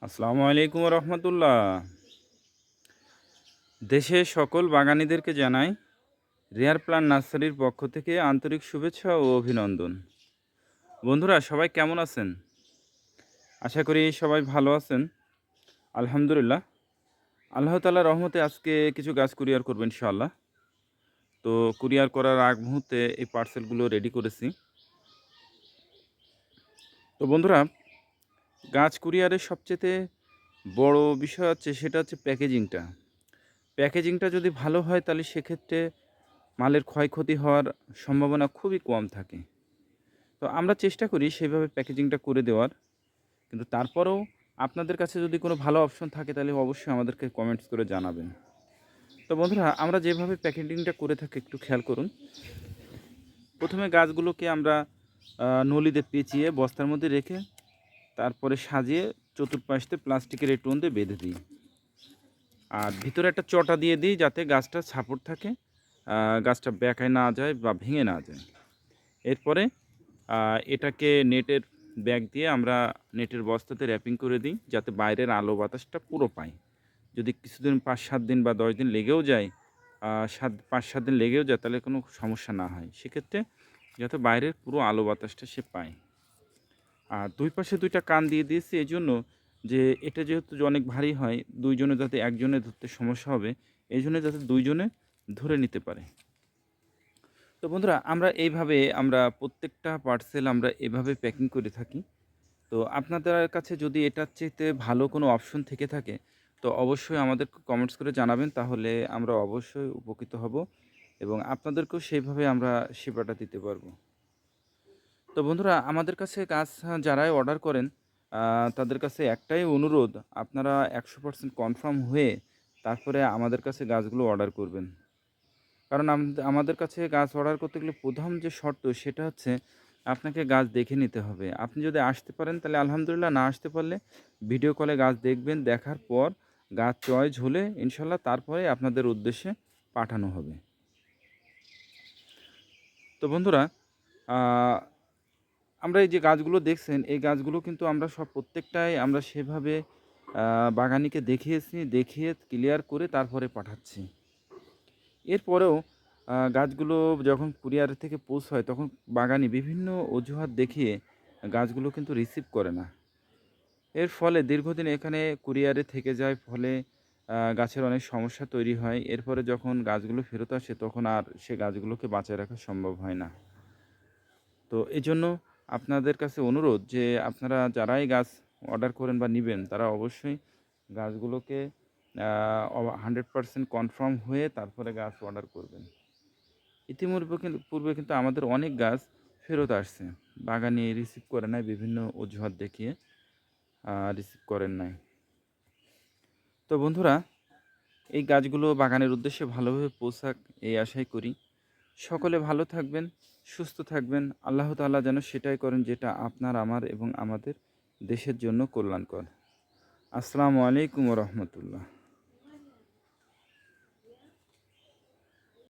আসসালামু আলাইকুম রহমতুল্লাহ। দেশের সকল বাগানীদেরকে জানাই রেয়ার প্লান্ট নার্সারির পক্ষ থেকে আন্তরিক শুভেচ্ছা ও অভিনন্দন। বন্ধুরা, সবাই কেমন আছেন? আশা করি সবাই ভালো আছেন। আলহামদুলিল্লাহ, আল্লাহ তাআলার রহমতে আজকে কিছু গাছ কুরিয়ার করবেন ইনশাআল্লাহ। তো কুরিয়ার করার আগ মুহূর্তে এই পার্সেলগুলো রেডি করেছি। তো বন্ধুরা, গাছ কুরিয়ারের সবচেয়ে বড় বিষয় হচ্ছে সেটা হচ্ছে প্যাকেজিংটা। প্যাকেজিংটা যদি ভালো হয় তাহলে সেক্ষেত্রে মালের ক্ষয়ক্ষতি হওয়ার সম্ভাবনা খুবই কম থাকে। তো আমরা চেষ্টা করি সেভাবে প্যাকেজিংটা করে দেওয়ার। কিন্তু তারপরেও আপনাদের কাছে যদি কোনো ভালো অপশন থাকে তাহলে অবশ্যই আমাদেরকে কমেন্টস করে জানাবেন। তো বন্ধুরা, আমরা যেভাবে প্যাকেজিংটা করে থাকি একটু খেয়াল করুন। প্রথমে গাছগুলোকে আমরা নলিতে পেঁচিয়ে বস্তার মধ্যে রেখে তারপরে সাজিয়ে চতুর্পাশে প্লাস্টিকের রেটন দিয়ে বেঁধে দিই। আর ভিতরে একটা চটা দিয়ে দিই যাতে গাছটা সাপোর্ট থাকে, গাছটা বেঁকায় না যায় বা ভেঙে না যায়। এরপরে এটাকে নেটের ব্যাগ দিয়ে আমরা নেটের বস্তাতে র্যাপিং করে দিই যাতে বাইরের আলো বাতাসটা পুরো পায়। যদি কিছুদিন ৫-৭ দিন বা ১০ দিন লেগেও যায়, ৫-৭ দিন লেগেও যায় তাহলে কোনো সমস্যা না হয়। সেক্ষেত্রে যাতে বাইরের পুরো আলো বাতাসটা সে পায়। আর ২ পাশে ২ টা কান দিয়ে দিয়েছি এজন্য যে এটা যেহেতু যে অনেক ভারী হয়, ২ জনে যাতে একজনে ধরতে সমস্যা হবে, এইজন্য যাতে ২ জনে ধরে নিতে পারে। তো বন্ধুরা, আমরা প্রত্যেকটা পার্সেল আমরা এভাবে প্যাকিং করে থাকি। তো আপনাদের কাছে যদি এটার চাইতে ভালো কোনো অপশন থেকে থাকে তো অবশ্যই আমাদেরকে কমেন্টস করে জানাবেন, তাহলে আমরা অবশ্যই উপকৃত হব এবং আপনাদেরকেও সেইভাবে আমরা সেবাটা দিতে পারবো। তো বন্ধুরা, আমাদের কাছে গাছ যারাই অর্ডার করেন তাদের কাছে একটাই অনুরোধ, আপনারা ১০০% কনফার্ম হয়ে তারপরে আমাদের কাছে গাছগুলো অর্ডার করবেন। কারণ আমাদের কাছে গাছ অর্ডার করতে গেলে প্রথম যে শর্ত সেটা হচ্ছে আপনাকে গাছ দেখে নিতে হবে। আপনি যদি আসতে পারেন তাহলে আলহামদুলিল্লাহ, না আসতে পারলে ভিডিও কলে গাছ দেখবেন, দেখার পর গাছ চয়েস হলে ইনশাল্লাহ তারপরে আপনাদের উদ্দেশ্যে পাঠানো হবে। তো বন্ধুরা, আ আমরা এই যে গাছগুলো দেখছেন, এই গাছগুলো কিন্তু আমরা প্রত্যেকটাই আমরা সেভাবে বাগানীকে দেখিয়েছি, দেখিয়ে ক্লিয়ার করে তারপরে পাঠাচ্ছি। এরপরেও গাছগুলো যখন কুরিয়ার থেকে পৌঁছায় তখন বাগানি বিভিন্ন অজুহাত দেখিয়ে গাছগুলো কিন্তু রিসিভ করে না। এর ফলে দীর্ঘদিন এখানে কুরিয়ারে থেকে যায়, ফলে গাছের অনেক সমস্যা তৈরি হয়। এরপরে যখন গাছগুলো ফেরত আসে তখন আর সে গাছগুলোকে বাঁচায় রাখা সম্ভব হয় না। তো এজন্য আপনাদের কাছে অনুরোধ যে আপনারা যারাই গাছ অর্ডার করেন বা নিবেন তারা অবশ্যই গাছগুলোকে 100% কনফার্ম হয়ে তারপরে গাছ অর্ডার করবেন। পূর্বে কিন্তু আমাদের অনেক গাছ ফেরত আসছে। বাগানে রিসিভ করে নাই, বিভিন্ন অজুহাত দেখিয়ে রিসিভ করেন নাই। তো বন্ধুরা, এই গাছগুলো বাগানের উদ্দেশ্যে ভালোভাবে পৌঁছাক এই আশাই করি। সকলে ভালো থাকবেন, সুস্থ থাকবেন। আল্লাহ তাআলা যেন সেটাই করেন যেটা আপনার, আমার এবং আমাদের দেশের জন্য কল্যাণকর। আসসালামু আলাইকুম ওয়া রাহমাতুল্লাহ।